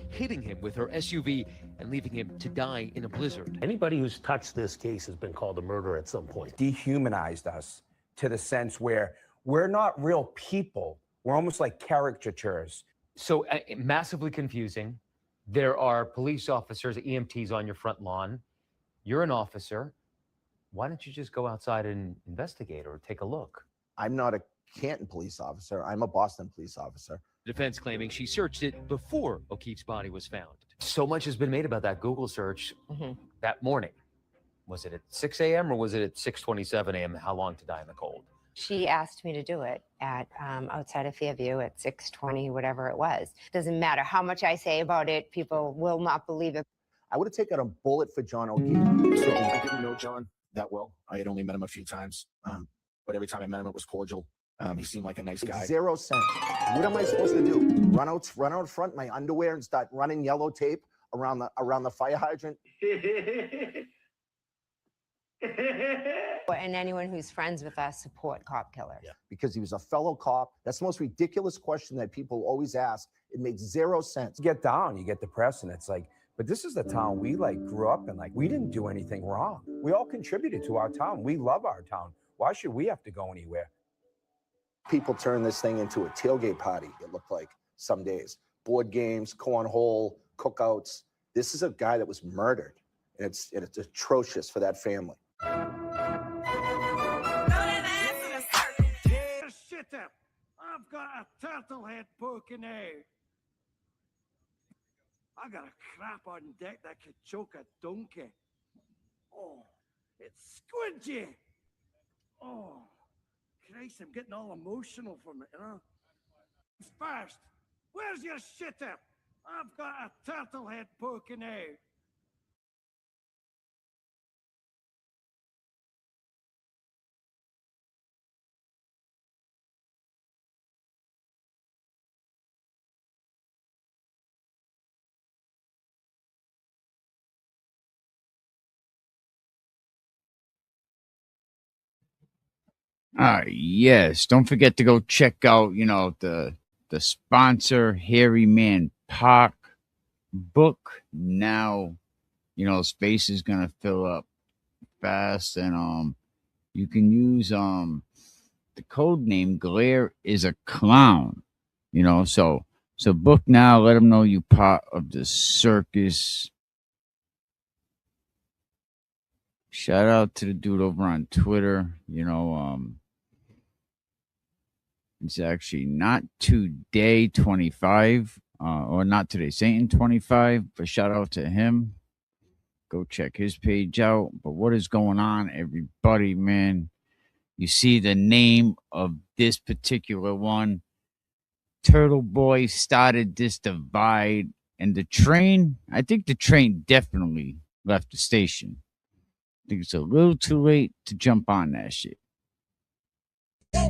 hitting him with her SUV and leaving him to die in a blizzard. Anybody who's touched this case has been called a murderer at some point. Dehumanized us to the sense where we're not real people. We're almost like caricatures. So massively confusing. There are police officers, EMTs on your front lawn. You're an officer. Why don't you just go outside and investigate or take a look? I'm not a Canton police officer. I'm a Boston police officer. Defense claiming she searched it before O'Keefe's body was found. So much has been made about that Google search that morning. Was it at 6 a.m. or was it at 6:27 a.m.? How long to die in the cold? She asked me to do it at outside of Fairview at 6:20, whatever it was. Doesn't matter how much I say about it, people will not believe it. I would have taken a bullet for John O'Keefe. So I didn't know John that well. I had only met him a few times, but every time I met him, it was cordial. He seemed like a nice guy. 0 cents. What am I supposed to do? Run out front in my underwear and start running yellow tape around the fire hydrant? And anyone who's friends with us support cop killers. Yeah. Because he was a fellow cop. That's the most ridiculous question that people always ask. It makes 0 sense. You get down, you get depressed, and it's like, but this is the town we grew up in. We didn't do anything wrong. We all contributed to our town. We love our town. Why should we have to go anywhere? People turn this thing into a tailgate party, it looked like some days. Board games, cornhole, cookouts. This is a guy that was murdered. And it's atrocious for that family. Shit up. I've got a turtle head poking out. I got a crap on deck that could choke a donkey. Oh, it's squidgy. Oh, Christ, I'm getting all emotional from it, you know. First, where's your shit up? I've got a turtle head poking out. Yes. Don't forget to go check out, the sponsor, Hairy Man Park book. Now, space is gonna fill up fast, and you can use the code name Glare is a clown. So book now. Let them know you part of the circus. Shout out to the dude over on Twitter. It's actually not today 25, or not today Satan 25, but shout out to him. Go check his page out. But what is going on, everybody, man? You see the name of this particular one. Turtleboy started this divide, and I think the train definitely left the station. I think it's a little too late to jump on that shit.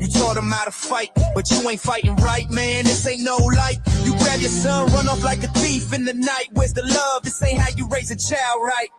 You taught him how to fight, but you ain't fighting right, man. This ain't no light. You grab your son, run off like a thief in the night. Where's the love? This ain't how you raise a child, right?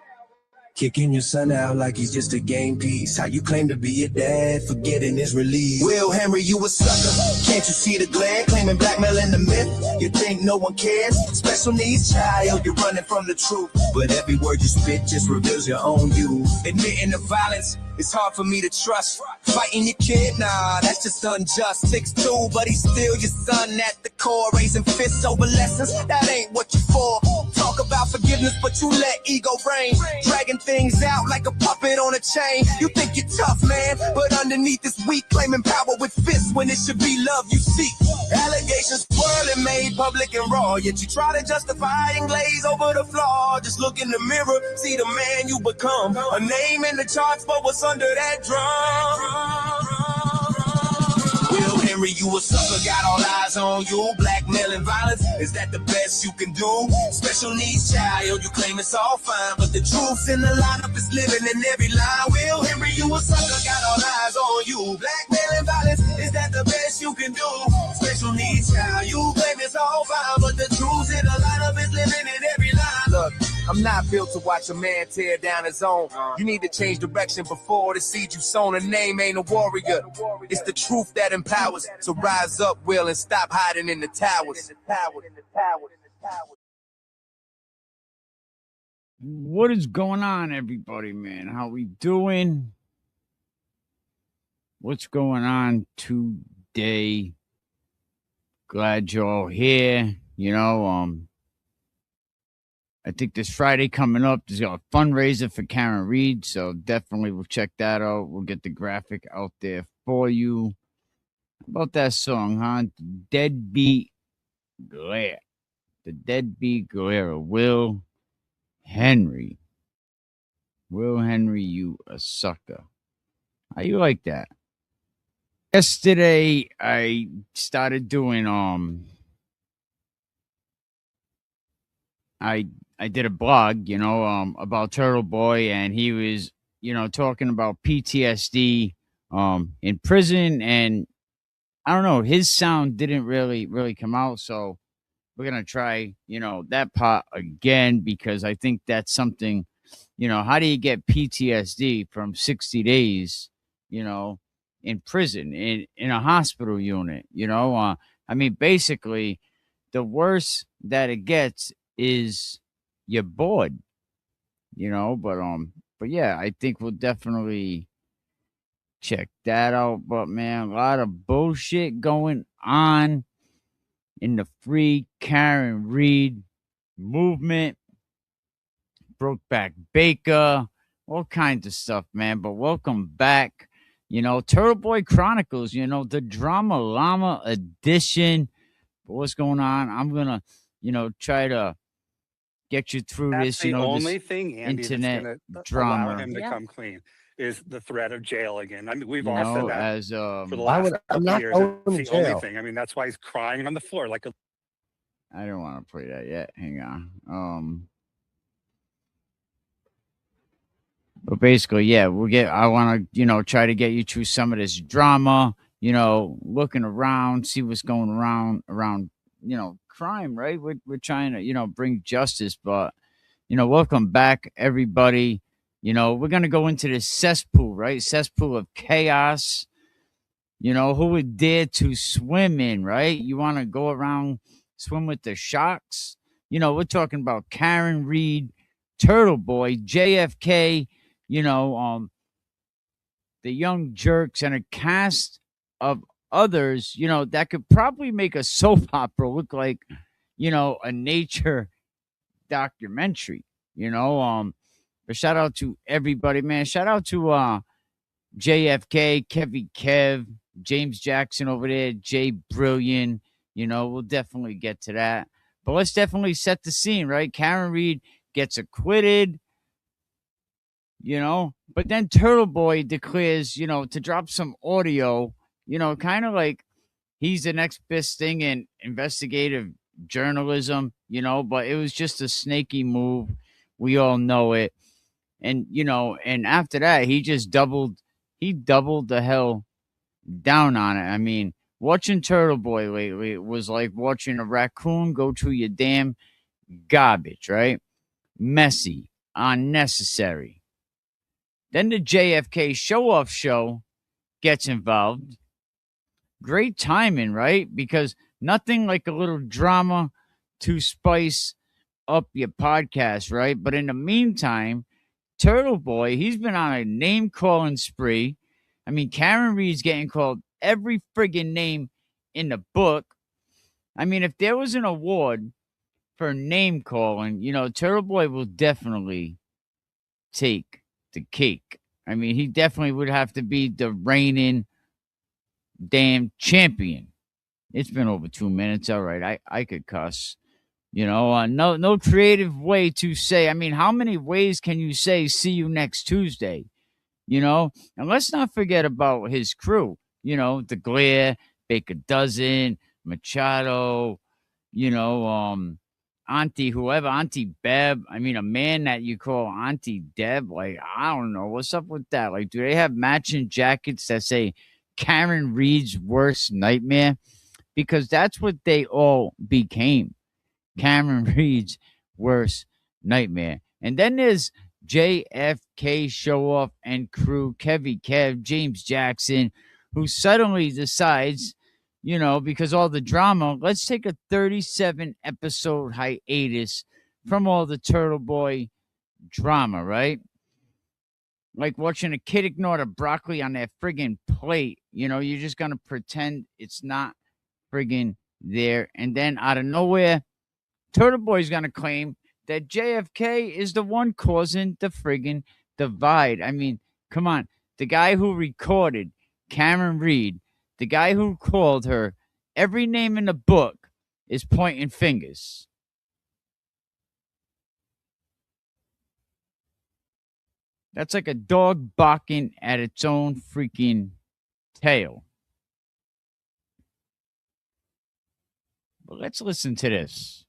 Kicking your son out like he's just a game piece. How you claim to be a dad, forgetting his release. Will Henry, you a sucker. Can't you see the glare? Claiming blackmail in the myth. You think no one cares? Special needs child, you're running from the truth. But every word you spit just reveals your own you. Admitting the violence, it's hard for me to trust. Fighting your kid, nah, that's just unjust. 6'2", but he's still your son at the core. Raising fists over lessons, that ain't what you for. Talk about forgiveness, but you let ego reign. Dragging things out like a puppet on a chain. You think you're tough, man, but underneath is weak. Claiming power with fists when it should be love you seek. Allegations swirling, made public and raw. Yet you try to justify and glaze over the flaw. Just look in the mirror, see the man you become. A name in the charts, but what's under that drum? Will Henry, you a sucker, got all eyes on you. Blackmail and violence, is that the best you can do? Special needs child, you claim it's all fine, but the truth's in the lineup is living in every line. Will Henry, you a sucker, got all eyes on you. Blackmail and violence, is that the best you can do? Special needs child, you claim it's all fine, but the truth's in the lineup is living in every line. Look, I'm not built to watch a man tear down his own. You need to change direction before the seed you sown. A name ain't a warrior. It's the truth that empowers. So rise up, Will, and stop hiding in the towers. What is going on, everybody, man? How we doing? What's going on today? Glad you're all here. I think this Friday coming up, there's a fundraiser for Karen Reed, so definitely we'll check that out. We'll get the graphic out there for you. How about that song, huh? Deadbeat Glare. The Deadbeat Glare. Will Henry. Will Henry, you a sucker. How you like that? Yesterday, I started doing I did a blog, about Turtle Boy, and he was, talking about PTSD in prison, and I don't know, his sound didn't really come out, so we're gonna try, that part again, because I think that's something, how do you get PTSD from 60 days, in prison, in a hospital unit, I mean, basically, the worse that it gets is you're bored, but yeah, I think we'll definitely check that out. But man, a lot of bullshit going on in the free Karen Reed movement. Brokeback Baker, all kinds of stuff, man. But welcome back. Turtle Boy Chronicles, the Drama Llama edition. But what's going on? I'm gonna, try to get you through That's this, the only this thing, Andy, that's internet going to drama. allow him to come clean is the threat of jail again. I mean, we've You all know, said that as for the Why last would I'm couple not years. going It's to the only jail? thing. I mean, that's why he's crying on the floor like a. I don't want to play that yet. Hang on. But basically, yeah, I want to, try to get you through some of this drama, looking around, see what's going around, crime, right? We're trying to, bring justice, but, welcome back, everybody. We're going to go into this cesspool, right? Cesspool of chaos. Who would dare to swim in, right? You want to go around, swim with the sharks? We're talking about Karen Reed, Turtle Boy, JFK, the young jerks, and a cast of others, that could probably make a soap opera look like, a nature documentary, but shout out to everybody, man. Shout out to JFK, Kevy Kev, James Jackson over there, Jay Brilliant. We'll definitely get to that. But let's definitely set the scene, right? Karen Reed gets acquitted, but then Turtle Boy declares, to drop some audio, kind of like he's the next best thing in investigative journalism, but it was just a snaky move. We all know it. And, and after that, he doubled the hell down on it. I mean, watching Turtle Boy lately was like watching a raccoon go through your damn garbage, right? Messy, unnecessary. Then the JFK show-off show gets involved. Great timing, right? Because nothing like a little drama to spice up your podcast, right? But in the meantime, Turtle Boy, he's been on a name-calling spree. I mean, Karen Reed's getting called every friggin' name in the book. I mean, if there was an award for name-calling, Turtle Boy will definitely take the cake. I mean, he definitely would have to be the reigning damn champion. It's been over 2 minutes. All right, I could cuss. No creative way to say. I mean, how many ways can you say "see you next Tuesday"? And let's not forget about his crew. The Glare, Baker Dozen, Machado. Auntie whoever, Auntie Beb. I mean, a man that you call Auntie Deb. Like, I don't know what's up with that. Like, do they have matching jackets that say Karen Reed's worst nightmare? Because that's what they all became. Cameron Reed's worst nightmare. And then there's JFK Show Off and crew, Kevy Kev, James Jackson, who suddenly decides, because all the drama, let's take a 37 episode hiatus from all the Turtle Boy drama, right? Like watching a kid ignore the broccoli on their friggin' plate. You know, you're just gonna pretend it's not friggin' there. And then out of nowhere, Turtleboy's gonna claim that JFK is the one causing the friggin' divide. I mean, come on. The guy who recorded Cameron Reed, the guy who called her every name in the book, is pointing fingers. That's like a dog barking at its own freaking tail. But let's listen to this.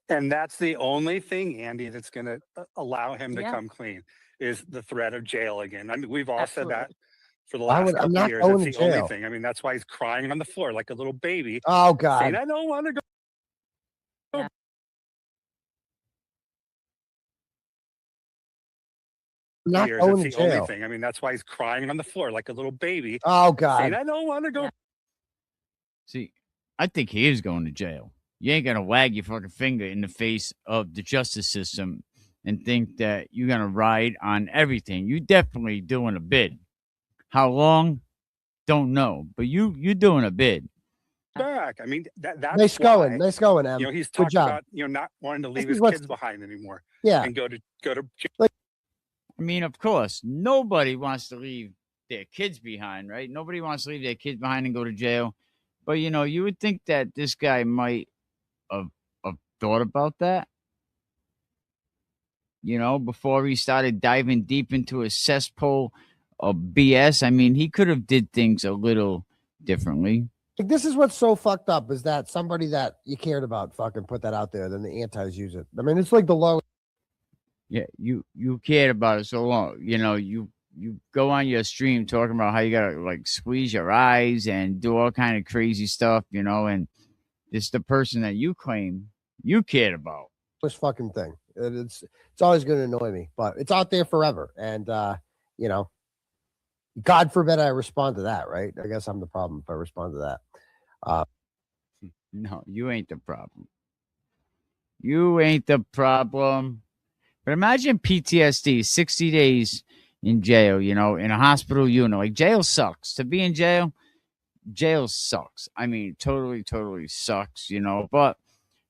And that's the only thing, Andy, that's going to allow him to Yeah. come clean is the threat of jail again. I mean, we've all Absolutely. said that for the I last would- I'm couple not of years. going That's to the only jail. thing. I mean, that's why he's crying on the floor like a little baby, Oh saying, God. I don't want to go. Yeah. I'm not Years. going That's to the only jail. thing. I mean, that's why he's crying on the floor like a little baby, Oh saying, God. I don't want to go. Yeah. See, I think he is going to jail. You ain't gonna wag your fucking finger in the face of the justice system and think that you're gonna ride on everything. You definitely doing a bid. How long? Don't know. But you're doing a bid. Back. I mean, that's Nice why, going. Nice going, Em. you know, he's Good talked job. about, you know, not wanting to leave is his what's- kids behind anymore Yeah. and go to jail. I mean, of course, nobody wants to leave their kids behind, right? Nobody wants to leave their kids behind and go to jail. But you know, you would think that this guy might have thought about that. You know, before he started diving deep into a cesspool of BS. I mean, he could have did things a little differently. Like, this is what's so fucked up is that somebody that you cared about fucking put that out there, then the antis use it. I mean, it's like the low. Yeah, you cared about it so long. You know, you go on your stream talking about how you gotta like squeeze your eyes and do all kind of crazy stuff, you know, and it's the person that you claim you cared about. This fucking thing. It's always going to annoy me, but it's out there forever. And you know, God forbid I respond to that, right? I guess I'm the problem if I respond to that. No, you ain't the problem. You ain't the problem. But imagine PTSD, 60 days in jail, you know, in a hospital unit. Like, jail sucks. To be in jail sucks. I mean, totally sucks, you know. But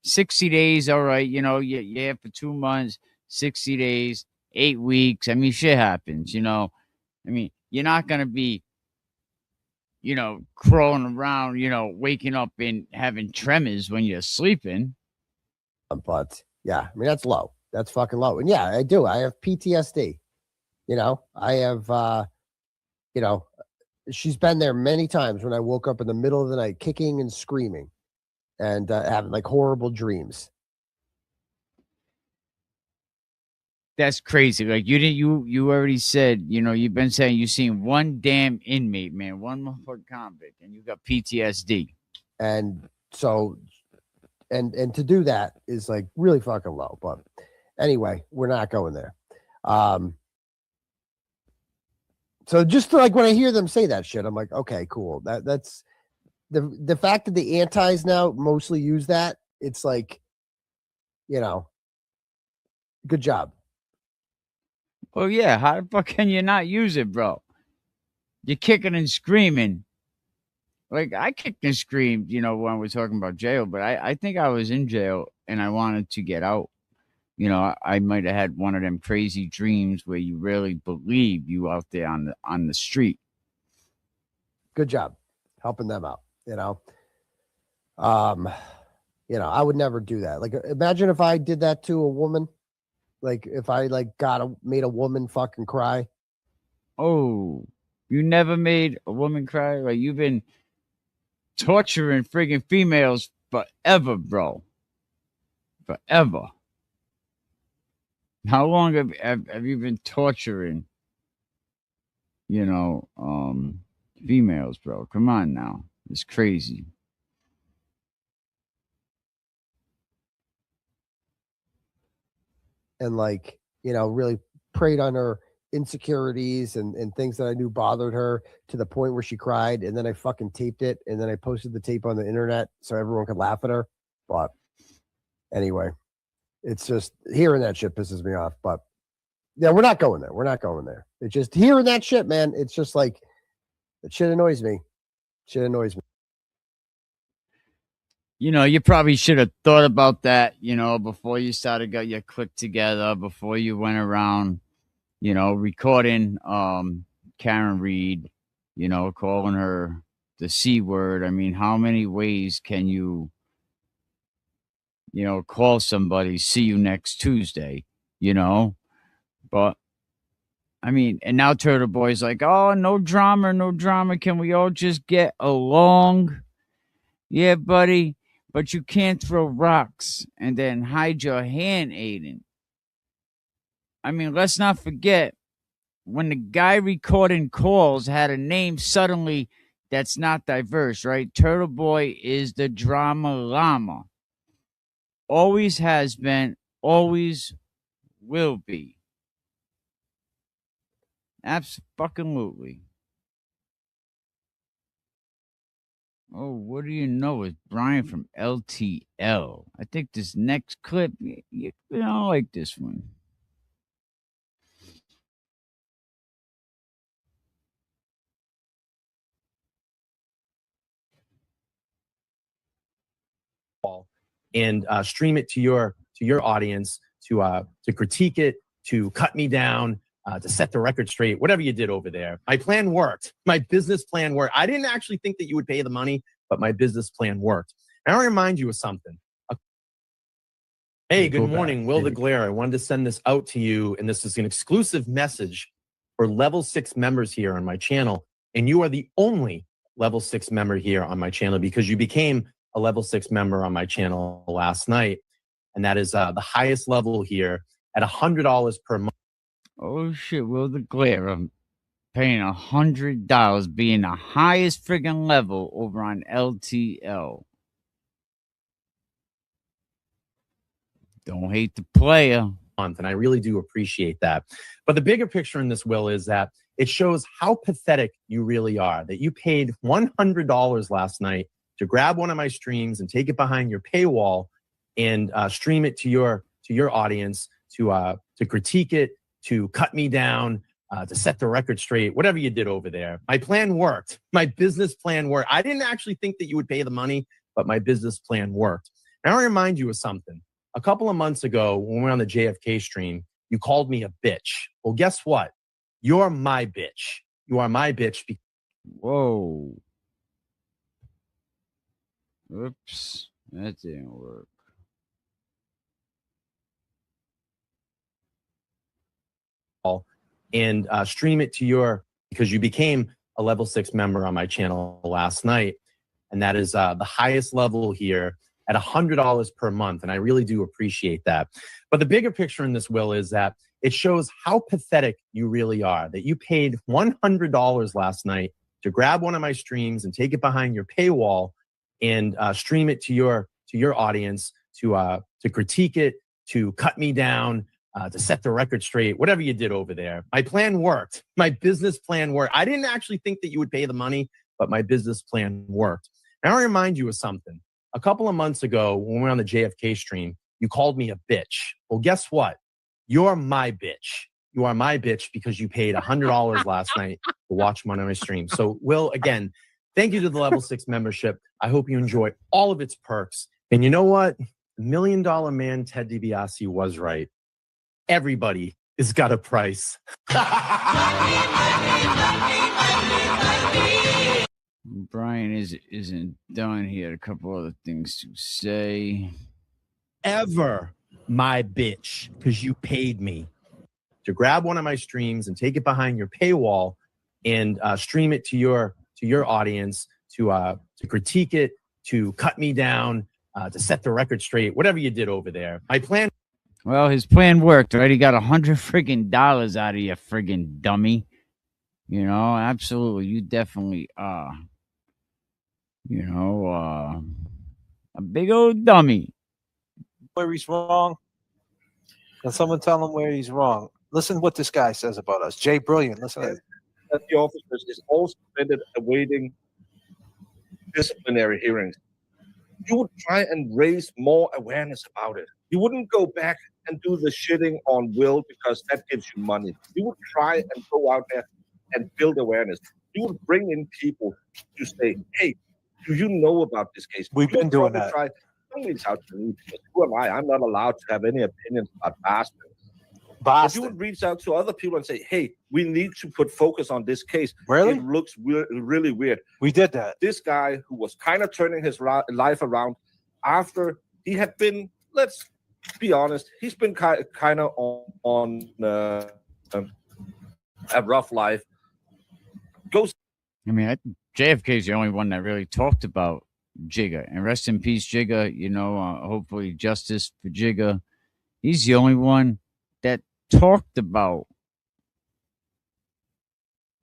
60 days, all right, you know, you have for 2 months, 60 days, 8 weeks. I mean, shit happens, you know. I mean, you're not going to be, you know, crawling around, you know, waking up and having tremors when you're sleeping. But yeah, I mean, that's low. That's fucking low. And yeah, I do. I have PTSD. You know, I have, you know, she's been there many times when I woke up in the middle of the night kicking and screaming and having like horrible dreams. That's crazy. Like, you already said, you know, you've been saying you've seen one damn inmate, man, one motherfucking convict, and you got PTSD. And so, and to do that is like really fucking low. But anyway, we're not going there. So just like when I hear them say that shit, I'm like, okay, cool. That's the fact that the antis now mostly use that. It's like, you know, good job. Well, yeah, how the fuck can you not use it, bro? You're kicking and screaming. Like, I kicked and screamed, you know, when we're talking about jail, but I think I was in jail and I wanted to get out. You know, I might have had one of them crazy dreams where you really believe you out there on the street. Good job helping them out, you know. You know, I would never do that. Like, imagine if I did that to a woman. Like, if I like made a woman fucking cry. Oh, you never made a woman cry? Like, you've been torturing friggin' females forever, bro. Forever. How long have you been torturing, you know, females, bro? Come on now. It's crazy. And like, you know, really preyed on her insecurities and things that I knew bothered her to the point where she cried. And then I fucking taped it. And then I posted the tape on the internet so everyone could laugh at her. But anyway, It's just hearing that shit pisses me off. But yeah, we're not going there. We're not going there. It's just hearing that shit, man. It's just like that shit annoys me. Shit annoys me. You know, you probably should have thought about that, you know, before you started got your click together, before you went around, you know, recording Karen Reed, you know, calling her the C word. I mean, how many ways can you know, call somebody, see you next Tuesday, you know? But I mean, and now Turtle Boy's like, oh, no drama, no drama. Can we all just get along? Yeah, buddy, but you can't throw rocks and then hide your hand, Aiden. I mean, let's not forget when the guy recording calls had a name suddenly that's not diverse, right? Turtle Boy is the drama llama. Always has been, always will be. Absolutely. Oh, what do you know? It's Brian from LTL. I think this next clip, you don't like this one. And stream it to your audience to critique it, to cut me down, to set the record straight, whatever you did over there. My plan worked. My business plan worked. I didn't actually think that you would pay the money, but my business plan worked. And I want to remind you of something. Hey, good morning, Will the Glare. I wanted to send this out to you, and this is an exclusive message for Level 6 members here on my channel. And you are the only Level 6 member here on my channel because you became a Level 6 member on my channel last night. And that is the highest level here at $100 per month. Oh, shit, Will the Glare. I'm paying $100, being the highest friggin' level over on LTL. Don't hate the player. And I really do appreciate that. But the bigger picture in this, Will, is that it shows how pathetic you really are, that you paid $100 last night to grab one of my streams and take it behind your paywall and stream it to your audience to critique it, to cut me down, to set the record straight, whatever you did over there. My plan worked. My business plan worked. I didn't actually think that you would pay the money, but my business plan worked. And I want to remind you of something. A couple of months ago, when we were on the JFK stream, you called me a bitch. Well, guess what? You're my bitch. You are my bitch. Whoa. Oops. That didn't work. And stream it to because you became a Level 6 member on my channel last night. And that is the highest level here at $100 per month. And I really do appreciate that. But the bigger picture in this, Will, is that it shows how pathetic you really are, that you paid $100 last night to grab one of my streams and take it behind your paywall and stream it to your audience to critique it, to cut me down, to set the record straight, whatever you did over there. My plan worked. My business plan worked. I didn't actually think that you would pay the money, but my business plan worked. And I want to remind you of something. A couple of months ago, when we were on the JFK stream, you called me a bitch. Well, guess what? You're my bitch. You are my bitch because you paid $100 last night to watch one of my streams. So, Will, again, thank you to the Level 6 membership. I hope you enjoy all of its perks. And you know what? $1 Million Man Ted DiBiase was right. Everybody has got a price. Brian isn't done. He had a couple other things to say. Ever my bitch, because you paid me to grab one of my streams and take it behind your paywall and stream it to your audience to critique it, to cut me down, to set the record straight, whatever you did over there. My plan. Well, his plan worked, right? He got $100 out of you, friggin' dummy. You know, absolutely. You definitely are. You know, a big old dummy. Where he's wrong. Can someone tell him where he's wrong? Listen what this guy says about us. Jay Brilliant, listen to that the officers is all suspended awaiting disciplinary hearings. you would try and raise more awareness about it. You wouldn't go back and do the shitting on Will because that gives you money. You would try and go out there and build awareness. You would bring in people to say, hey, do you know about this case? We've been doing that. Don't reach out to me because who am I? I'm not allowed to have any opinions about Boston. But you would reach out to other people and say, hey, we need to put focus on this case. Really? It looks really weird. We did that. This guy who was kind of turning his life around after he had been, let's be honest, he's been kind of on a rough life. I mean, JFK is the only one that really talked about Jigga. And rest in peace, Jigga. You know, hopefully justice for Jigga. He's the only one that talked about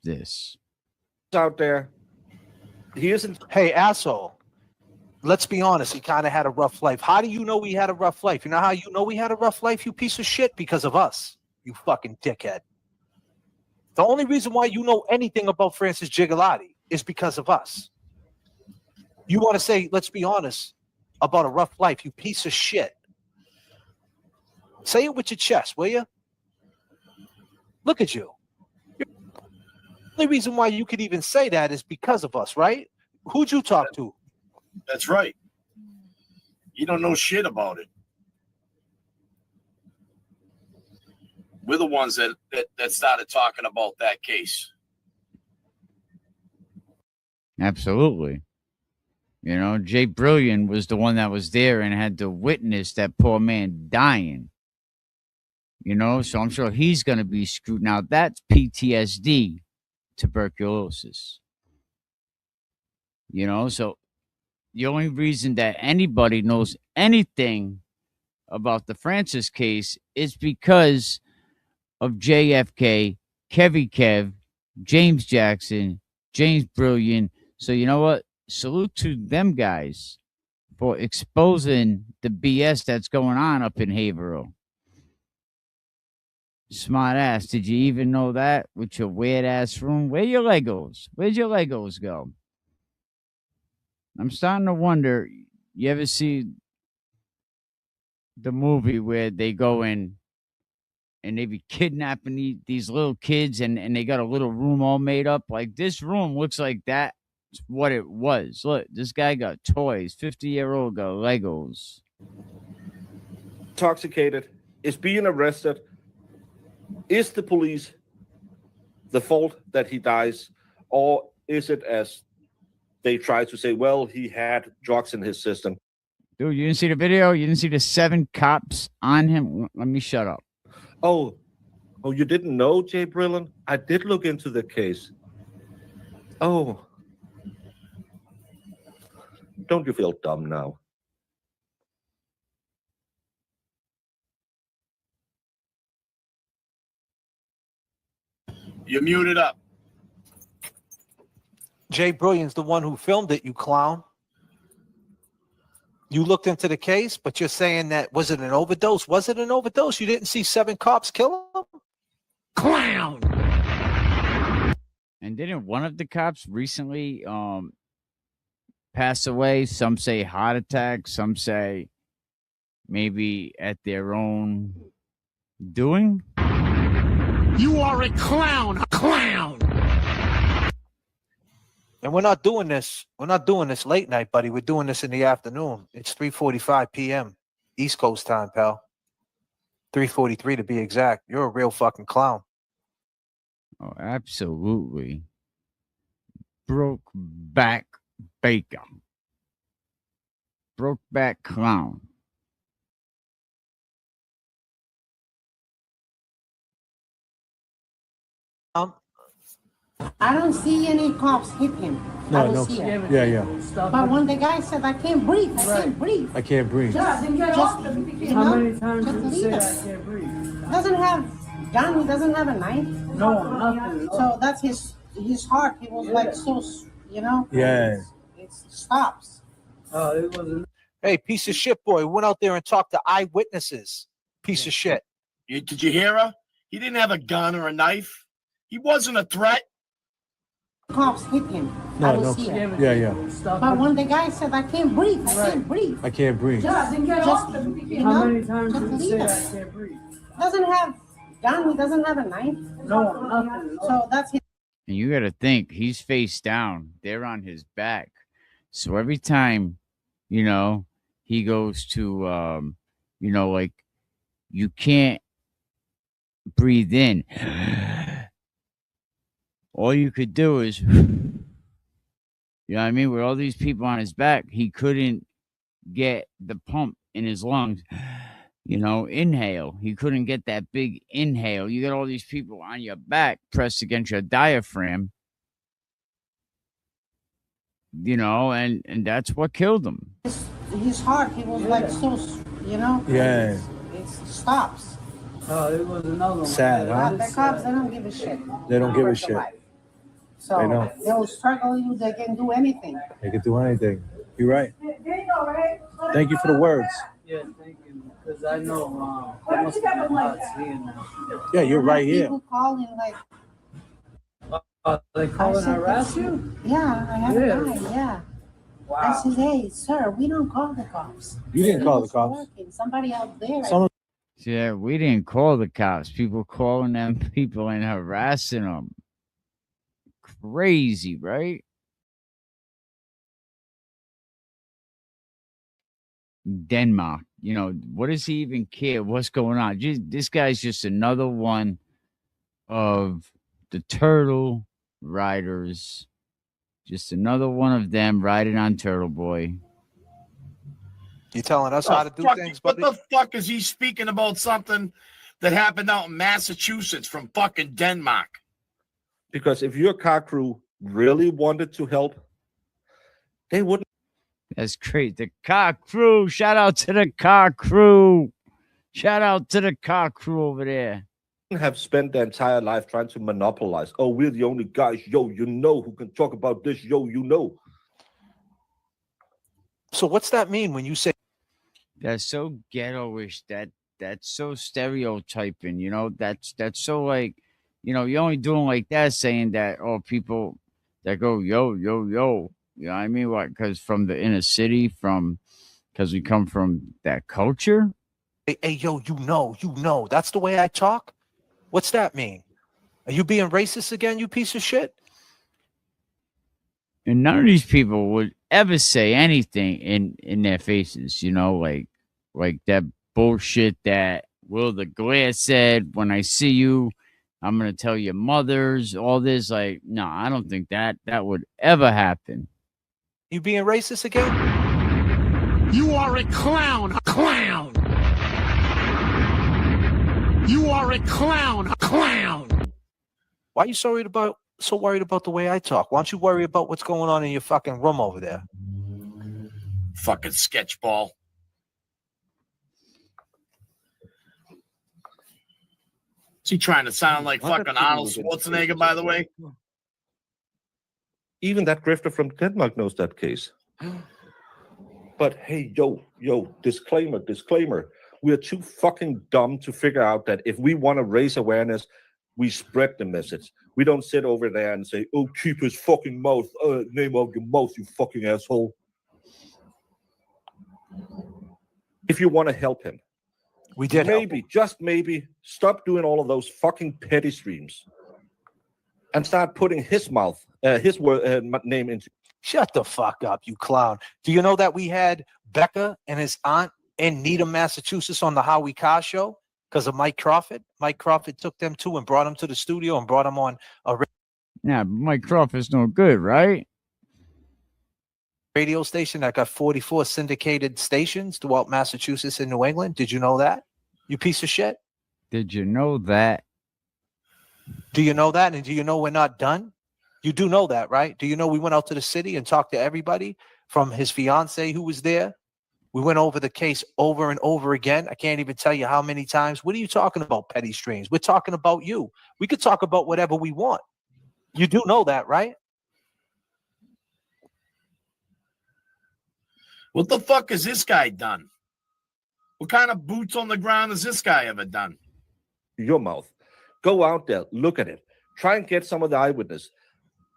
this. Out there. He isn't. Hey, asshole. Let's be honest. He kind of had a rough life. How do you know he had a rough life? You know how you know he had a rough life, you piece of shit? Because of us, you fucking dickhead. The only reason why you know anything about Francis Gigalotti is because of us. You want to say, let's be honest, about a rough life, you piece of shit. Say it with your chest, will you? Look at you. The only reason why you could even say that is because of us, right? Who'd you talk to? That's right. You don't know shit about it. We're the ones that started talking about that case. Absolutely. You know, Jay Brilliant was the one that was there and had to witness that poor man dying. You know, so I'm sure he's going to be screwed. Now, that's PTSD, tuberculosis. You know, so the only reason that anybody knows anything about the Francis case is because of JFK, Kevy Kev, James Jackson, James Brilliant. So you know what? Salute to them guys for exposing the BS that's going on up in Haverhill. Smart ass. Did you even know that with your weird ass room? Where your Legos? Where'd your Legos go? I'm starting to wonder, you ever see the movie where they go in and they be kidnapping these little kids and they got a little room all made up? Like, this room looks like that's what it was. Look, this guy got toys. 50-year-old got Legos. Intoxicated, is being arrested. Is the police the fault that he dies? Or is it, as they try to say, well, he had drugs in his system? Dude, you didn't see the video? You didn't see the 7 cops on him? Let me shut up. Oh, you didn't know, Jay Brilliant? I did look into the case. Oh. Don't you feel dumb now? You're muted up. Jay Brilliant's the one who filmed it, you clown. You looked into the case, but you're saying that, was it an overdose? Was it an overdose? You didn't see 7 cops kill him? Clown! And didn't one of the cops recently pass away? Some say heart attack. Some say maybe at their own doing. You are a clown, a clown. And we're not doing this. We're not doing this late night, buddy. We're doing this in the afternoon. It's 3:45 p.m. East Coast time, pal. 3:43 to be exact. You're a real fucking clown. Oh, absolutely. Broke back baker. Broke back clown. I don't see any cops hit him. I don't see it. Yeah. But when the guy said, I can't breathe, I can't breathe. I can't breathe. Just you know, how many times did you say I can't breathe? Doesn't have gun, he doesn't have a knife. No, nothing. So that's his heart. He was like so, you know. Yeah. It stops. It wasn't. Hey, piece of shit boy, went out there and talked to eyewitnesses. Piece of shit. Did you hear her? He didn't have a gun or a knife. He wasn't a threat. Cops hit him. I will see it. Yeah. But when the guy said, I can't breathe, I can't breathe. I can't breathe. Just, you know, How many times just did you leave say it. I can't breathe? Doesn't have gun, he doesn't have a knife. No, nothing. So that's his. And you got to think he's face down. They're on his back. So every time, you know, he goes to, you know, like you can't breathe in. All you could do is, you know what I mean? With all these people on his back, he couldn't get the pump in his lungs. You know, inhale. He couldn't get that big inhale. You got all these people on your back pressed against your diaphragm. You know, and that's what killed him. His heart, he was like so, you know? Yeah. It stops. Oh, there was another one. Sad, huh? The cops, they don't give a shit. They don't give a Rest of shit. life. So They don't. they will struggle you, they can do anything. They could do anything. You're right. Thank you for the words. Yeah, thank you. Because I know that must have been nuts seeing that. Yeah, you're right here. People calling like, They call and harass you? yeah, I have Yeah. a guy, yeah. Wow. I said, hey, sir, we don't call the cops. You didn't He call the was cops. working. Somebody out there. Some Yeah, we didn't call the cops. People calling them people and harassing them. Crazy, right? Denmark. You know, what does he even care? What's going on? This guy's just another one of the turtle riders. Just another one of them riding on Turtleboy. You telling us how to do things, What buddy? the fuck is he speaking about something that happened out in Massachusetts from fucking Denmark? Because if your car crew really wanted to help, they wouldn't That's great. The car crew. Shout out to the car crew. Shout out to the car crew over there. have spent their entire life trying to monopolize. Oh, we're the only guys, yo, you know, who can talk about this, yo, you know. So what's that mean when you say That's so ghetto-ish. That's so stereotyping. You know, that's so like, you know, you're only doing like that, saying that, oh, people that go yo yo yo. You know what I mean? What? Because from the inner city, because we come from that culture. hey, yo, you know, that's the way I talk? What's that mean? Are you being racist again, you piece of shit? And none of these people would ever say anything in their faces, you know, like that bullshit that Will the Glare said, when I see you, I'm going to tell your mothers, all this. Like, no, I don't think that would ever happen. You being racist again? You are a clown, a clown. You are a clown, a clown. Why are you so worried about the way I talk? Why don't you worry about what's going on in your fucking room over there? Fucking sketchball. Is he trying to sound like fucking Arnold Schwarzenegger, by the way? Even that grifter from Denmark knows that case. But hey, yo, disclaimer. We are too fucking dumb to figure out that if we want to raise awareness, we spread the message. We don't sit over there and say, oh, keep his fucking mouth, name of your mouth, you fucking asshole. If you want to help him, we did maybe, just maybe, stop doing all of those fucking petty streams and start putting his mouth, his name into. Shut the fuck up, you clown. Do you know that we had Becca and his aunt in Needham, Massachusetts on the Howie Carr show because of Mike Crawford? Mike Crawford took them too and brought them to the studio and brought them on a Yeah, Mike Crawford's no good, right? radio station that got 44 syndicated stations throughout Massachusetts and New England. Did you know that? You piece of shit. Did you know that? Do you know that? And do you know we're not done? You do know that, right? Do you know we went out to the city and talked to everybody from his fiance who was there? We went over the case over and over again. I can't even tell you how many times. What are you talking about, petty streams? We're talking about you. We could talk about whatever we want. You do know that, right? What the fuck has this guy done? What kind of boots on the ground has this guy ever done? Your mouth. Go out there, look at it. Try and get some of the eyewitness.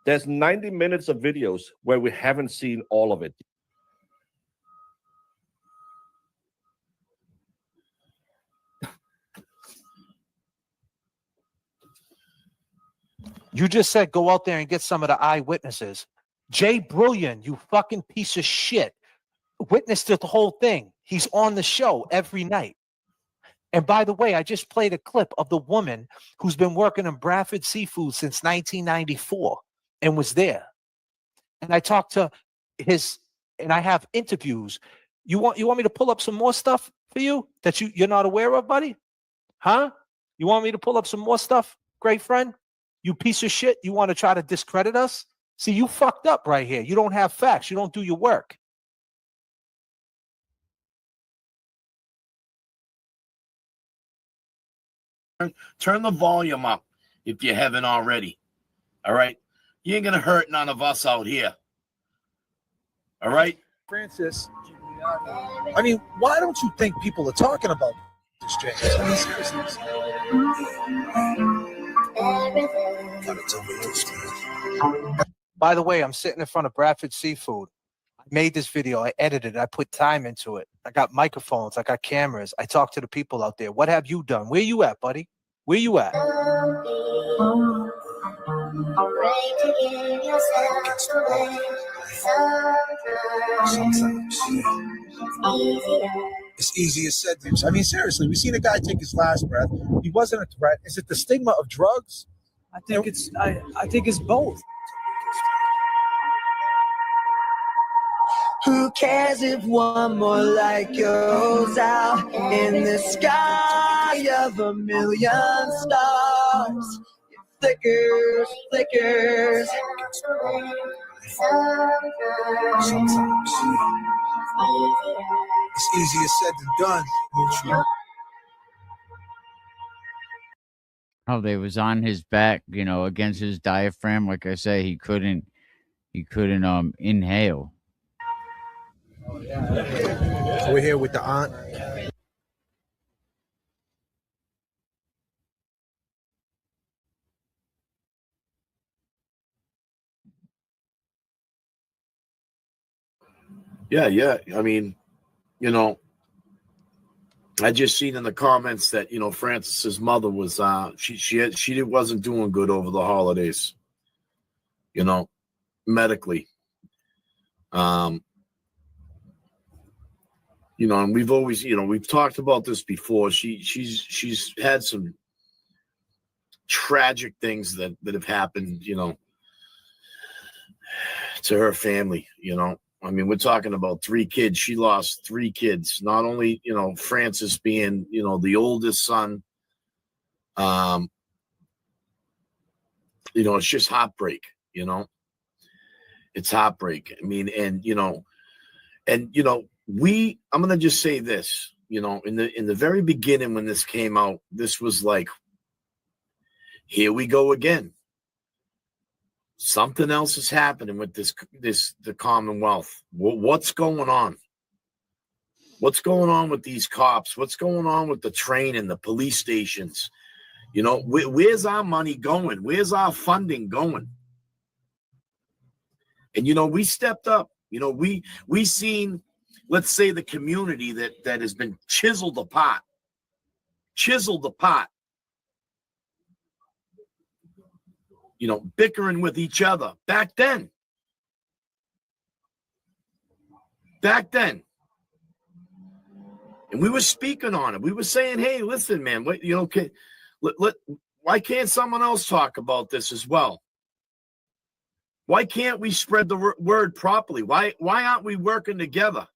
There's 90 minutes of videos where we haven't seen all of it. You just said go out there and get some of the eyewitnesses. Jay Brilliant, you fucking piece of shit, witnessed the whole thing. He's on the show every night. And by the way, I just played a clip of the woman who's been working in Bradford Seafood since 1994 and was there. And I talked to and I have interviews. You want me to pull up some more stuff for you that you're not aware of, buddy? Huh? You want me to pull up some more stuff, great friend? You piece of shit. You want to try to discredit us? See, you fucked up right here. You don't have facts. You don't do your work. Turn the volume up if you haven't already. All right? You ain't going to hurt none of us out here. All right? Francis, I mean, why don't you think people are talking about this, James? I mean, seriously. By the way, I'm sitting in front of Bradford Seafood. I made this video. I edited it. I put time into it. I got microphones. I got cameras. I talked to the people out there. What have you done? Where you at, buddy? Where you at? Sometimes it's easier said than done. I mean, seriously, we seen a guy take his last breath. He wasn't a threat. Is it the stigma of drugs? I think it's both. Who cares if one more light goes out in the sky of a million stars? It flickers. Sometimes it's easier said than done. How they was on his back, against his diaphragm. Like I say, he couldn't inhale. We're here with the aunt. Yeah. I mean, I just seen in the comments that, Francis's mother was, she wasn't doing good over the holidays, medically. And we've always, we've talked about this before. She's had some tragic things that have happened, to her family, I mean, we're talking about 3 kids. She lost 3 kids. Not only, Francis being, the oldest son. It's just heartbreak, It's heartbreak. I mean, I'm going to just say this, in the very beginning when this came out, this was like, here we go again. Something else is happening with the Commonwealth. What's going on? What's going on with these cops? What's going on with the training, the police stations? Where's our money going? Where's our funding going? And, we stepped up. We seen, let's say, the community that has been chiseled apart. Bickering with each other back then. And we were speaking on it. We were saying, hey, listen, man, why can't someone else talk about this as well? Why can't we spread the word properly? Why aren't we working together?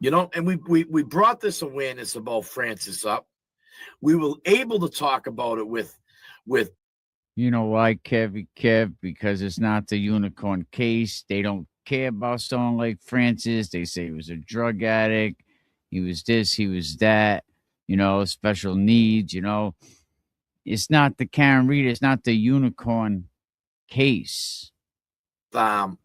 And we brought this awareness about Francis up. We were able to talk about it with why, Kev? Because it's not the unicorn case. They don't care about someone like Francis. They say he was a drug addict. He was this, he was that, special needs, It's not the Karen Reed. It's not the unicorn case. LTL.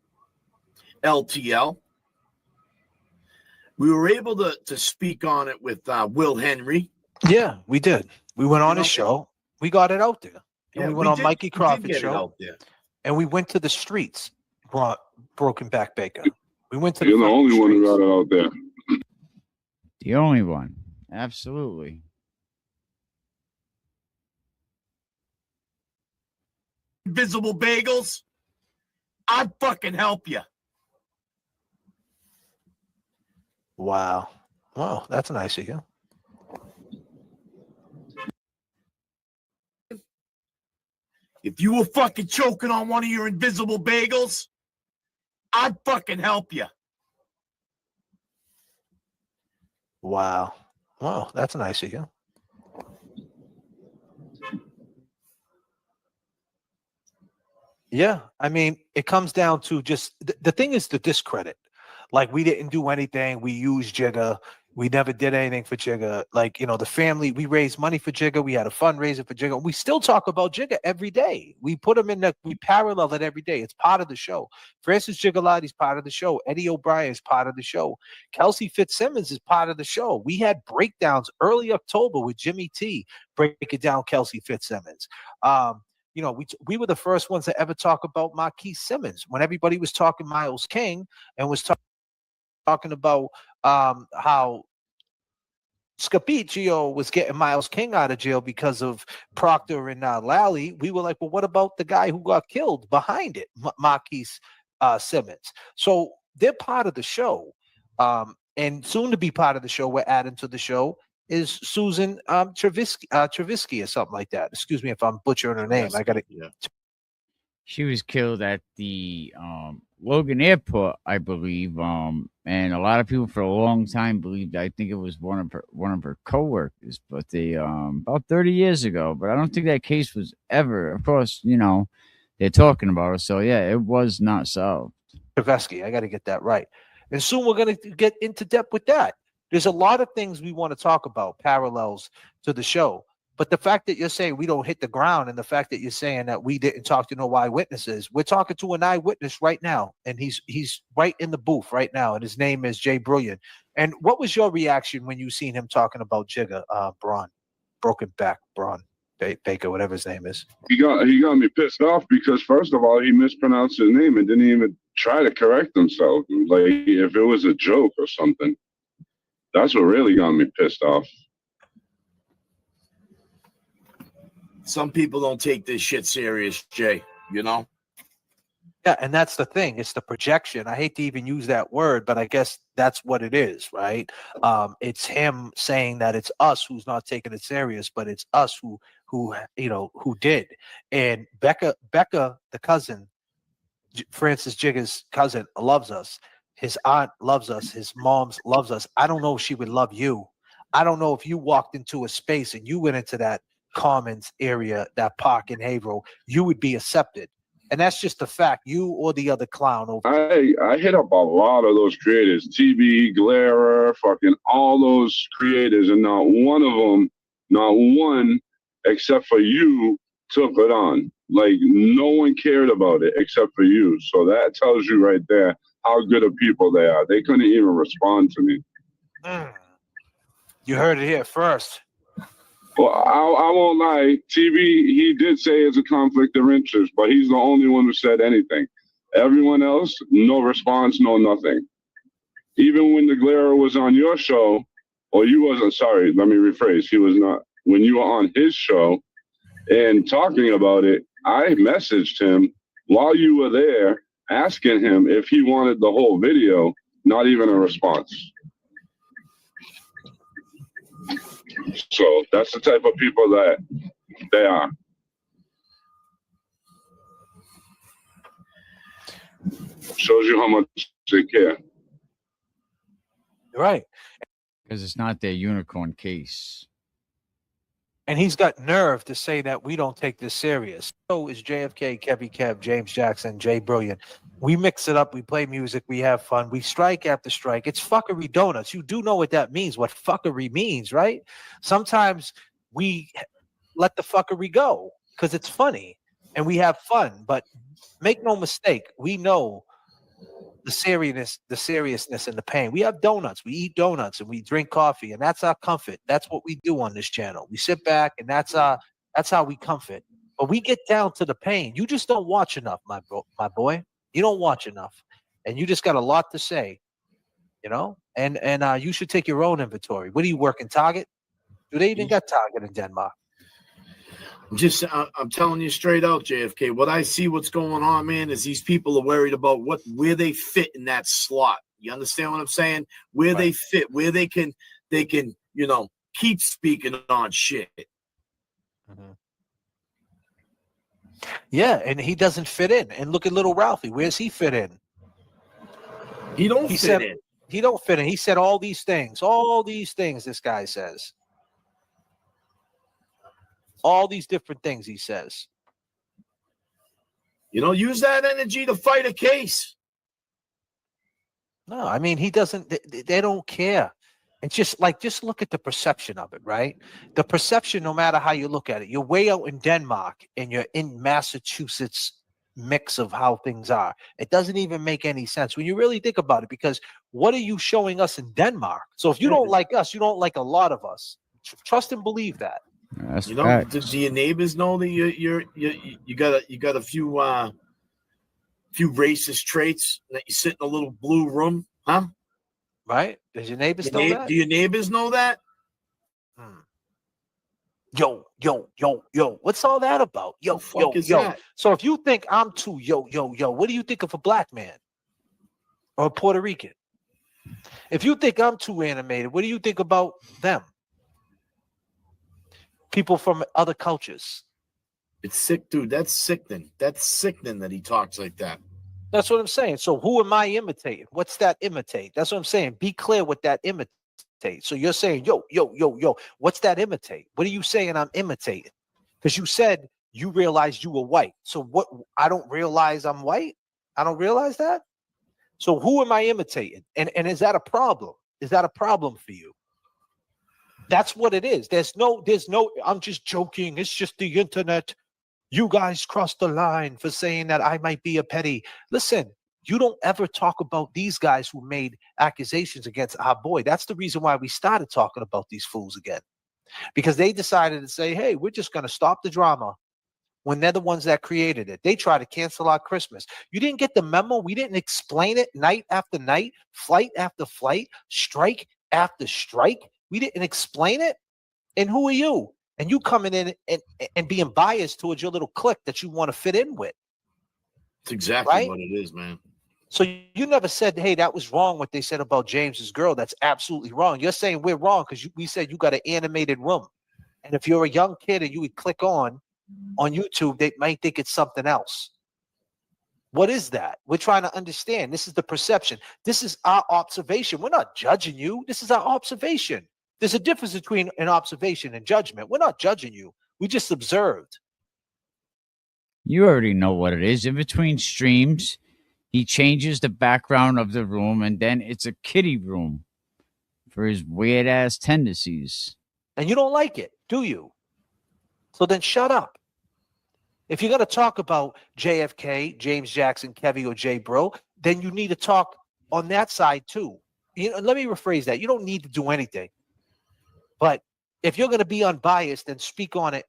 We were able to speak on it with Will Henry. Yeah, we did. We went on his show. We got it out there. And Yeah, we went on Mikey we did Crawford's get it show. out there. And we went to the streets, Broken Back Baker. We went to You're the fucking only one who streets. got it out there. The only one. Absolutely. Invisible bagels, I'd fucking help you. Wow. Wow, that's nice of you. If you were fucking choking on one of your invisible bagels, I'd fucking help you. Wow. Wow, that's nice of you. Yeah, I mean, it comes down to just the thing is the discredit. Like, we didn't do anything. We used Jigga. We never did anything for Jigga. Like, you know, the family, we raised money for Jigga. We had a fundraiser for Jigga. We still talk about Jigga every day. We put him we parallel it every day. It's part of the show. Francis Gigalotti's part of the show. Eddie O'Brien's part of the show. Kelsey Fitzsimmons is part of the show. We had breakdowns early October with Jimmy T, breaking down Kelsey Fitzsimmons. You know, we were the first ones to ever talk about Marquise Simmons when everybody was talking Miles King and was talking about how Scapiccio was getting Miles King out of jail because of Proctor and Lally. We were like, well, what about the guy who got killed behind it, Marquise Simmons? So they're part of the show. And soon to be part of the show, we're adding to the show, is Susan Trevisky or something like that. Excuse me if I'm butchering her name. I got it. Yeah. She was killed at the Logan Airport, I believe. And a lot of people for a long time believed, I think it was one of her coworkers, but they about 30 years ago. But I don't think that case was ever. Of course, you know, they're talking about it. So yeah, it was not solved. Trevisky, I got to get that right. And soon we're going to get into depth with that. There's a lot of things we want to talk about, parallels to the show. But the fact that you're saying we don't hit the ground and the fact that you're saying that we didn't talk to no eyewitnesses, we're talking to an eyewitness right now. And he's right in the booth right now. And his name is Jay Brilliant. And what was your reaction when you seen him talking about Jigga, Broken Back Braun Baker, whatever his name is? He got me pissed off because first of all, he mispronounced his name and didn't even try to correct himself. Like if it was a joke or something. That's what really got me pissed off. Some people don't take this shit serious, Jay, you know? Yeah, and that's the thing. It's the projection. I hate to even use that word, but I guess that's what it is, right? It's him saying that it's us who's not taking it serious, but it's us who did. And Becca, the cousin, Francis Jigga's cousin, loves us. His aunt loves us. His mom loves us. I don't know if she would love you. I don't know if you walked into a space and you went into that Commons area, that park in Haverhill, you would be accepted. And that's just a fact. You or the other clown over. I hit up a lot of those creators, TB, Glare, fucking all those creators, and not one, except for you, took it on. Like no one cared about it except for you. So that tells you right there how good of people they are. They couldn't even respond to me. You heard it here first. Well, I won't lie. TV, he did say it's a conflict of interest, but he's the only one who said anything. Everyone else, no response, no nothing. Even when the Glare was on your show, or you wasn't, sorry, let me rephrase. He was not. When you were on his show and talking about it, I messaged him while you were there, asking him if he wanted the whole video, not even a response. So that's the type of people that they are. Shows you how much they care. Right. Because it's not their unicorn case. And he's got nerve to say that we don't take this serious. So is JFK, Kevy Kev, James Jackson, Jay Brilliant. We mix it up. We play music. We have fun. We strike after strike. It's fuckery donuts. You do know what that means, what fuckery means, right? Sometimes we let the fuckery go because it's funny and we have fun. But make no mistake, we know the seriousness and the pain. We have donuts. We eat donuts and we drink coffee, and that's our comfort. That's what we do on this channel. We sit back, and that's how we comfort. But we get down to the pain. You just don't watch enough, my boy. You don't watch enough, and you just got a lot to say, you know. And you should take your own inventory. What do you work in Target? Do they even got Target in Denmark? I'm telling you straight out, JFK. What I see, what's going on, man, is these people are worried about where they fit in that slot. You understand what I'm saying? Where they fit, where they can, keep speaking on shit. Mm-hmm. Yeah, and he doesn't fit in. And look at little Ralphie. Where's he fit in? He don't fit in. He don't fit in. He said all these things. This guy says. All these different things he says. Use that energy to fight a case. No, I mean, he doesn't. They don't care. It's just look at the perception of it, right? The perception, no matter how you look at it, you're way out in Denmark and you're in Massachusetts mix of how things are. It doesn't even make any sense when you really think about it, because what are you showing us in Denmark? So if you don't like us, you don't like a lot of us. Trust and believe that. That's do your neighbors know that you got a few racist traits, that you sit in a little blue room, huh? Right? Does your neighbors know that? Do your neighbors know that? Yo, what's all that about? Yo. That? So if you think I'm too yo, what do you think of a black man or a Puerto Rican? If you think I'm too animated, what do you think about them? People from other cultures. It's sick, dude. That's sickening. That's sickening that he talks like that. That's what I'm saying. So who am I imitating? What's that imitate? That's what I'm saying. Be clear what that imitate. So you're saying, yo. What's that imitate? What are you saying I'm imitating? Because you said you realized you were white. So what? I don't realize I'm white? I don't realize that? So who am I imitating? And is that a problem? Is that a problem for you? That's what it is. There's no, I'm just joking. It's just the internet. You guys crossed the line for saying that I might be a petty. Listen, you don't ever talk about these guys who made accusations against our boy. That's the reason why we started talking about these fools again. Because they decided to say, hey, we're just going to stop the drama when they're the ones that created it. They try to cancel our Christmas. You didn't get the memo. We didn't explain it night after night, flight after flight, strike after strike. We didn't explain it. And who are you? And you coming in and being biased towards your little clique that you want to fit in with. It's exactly what it is, man. So you never said, hey, that was wrong what they said about James's girl. That's absolutely wrong. You're saying we're wrong because we said you got an animated room. And if you're a young kid and you would click on YouTube, they might think it's something else. What is that? We're trying to understand. This is the perception. This is our observation. We're not judging you. This is our observation. There's a difference between an observation and judgment. We're not judging you. We just observed. You already know what it is. In between streams, he changes the background of the room, and then it's a kiddie room for his weird-ass tendencies. And you don't like it, do you? So then shut up. If you're going to talk about JFK, James Jackson, Kevy, or Jay Bro, then you need to talk on that side too. Let me rephrase that. You don't need to do anything. But if you're going to be unbiased, then speak on it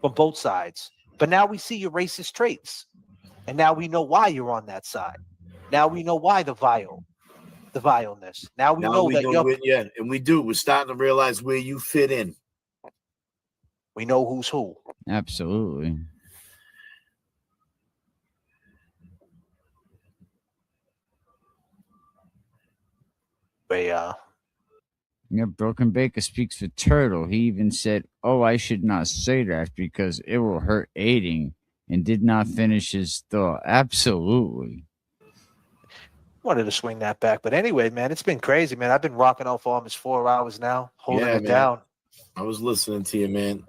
from both sides. But now we see your racist traits. And now we know why you're on that side. Now we know why the vileness. Now we know that you're... and we do. We're starting to realize where you fit in. We know who's who. Absolutely. Yeah, Broken Baker speaks for Turtle. He even said, oh, I should not say that because it will hurt aiding, and did not finish his thought. Absolutely. Wanted to swing that back. But anyway, man, it's been crazy, man. I've been rocking out for almost 4 hours now, holding it down. I was listening to you, man.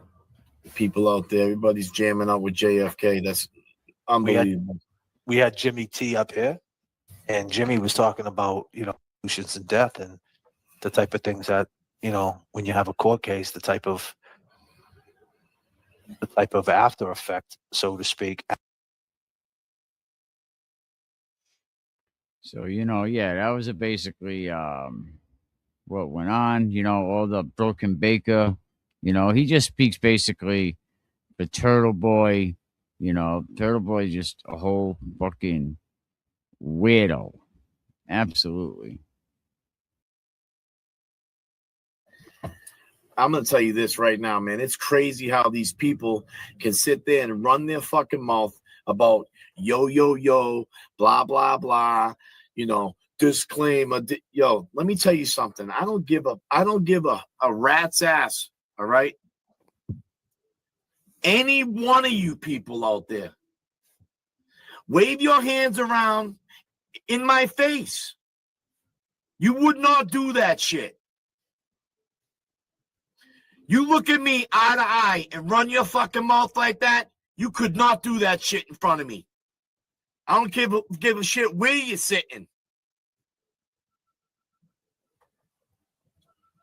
People out there, everybody's jamming out with JFK. That's unbelievable. We had Jimmy T up here, and Jimmy was talking about, solutions and death and the type of things that, when you have a court case, the type of after effect, so to speak. So, that was basically what went on, all the Broken Baker, he just speaks basically But Turtle Boy, you know, Turtle Boy is just a whole fucking weirdo. Absolutely. I'm gonna tell you this right now, man. It's crazy how these people can sit there and run their fucking mouth about yo, blah, blah, blah, you know, disclaimer. Yo, let me tell you something. I don't give a rat's ass, all right? Any one of you people out there, wave your hands around in my face. You would not do that shit. You look at me eye to eye and run your fucking mouth like that, you could not do that shit in front of me. I don't give a shit where you're sitting.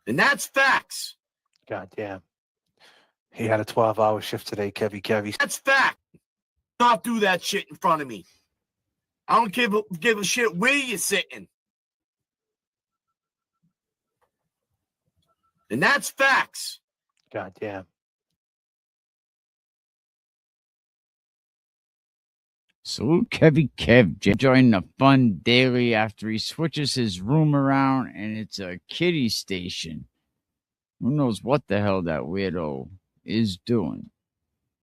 And that's facts. God damn. He had a 12-hour shift today, Kevy. That's fact. Not do that shit in front of me. I don't give a shit where you're sitting. And that's facts. God damn. Salute Kevy Kev joining the fun daily after he switches his room around and it's a kiddie station. Who knows what the hell that weirdo is doing?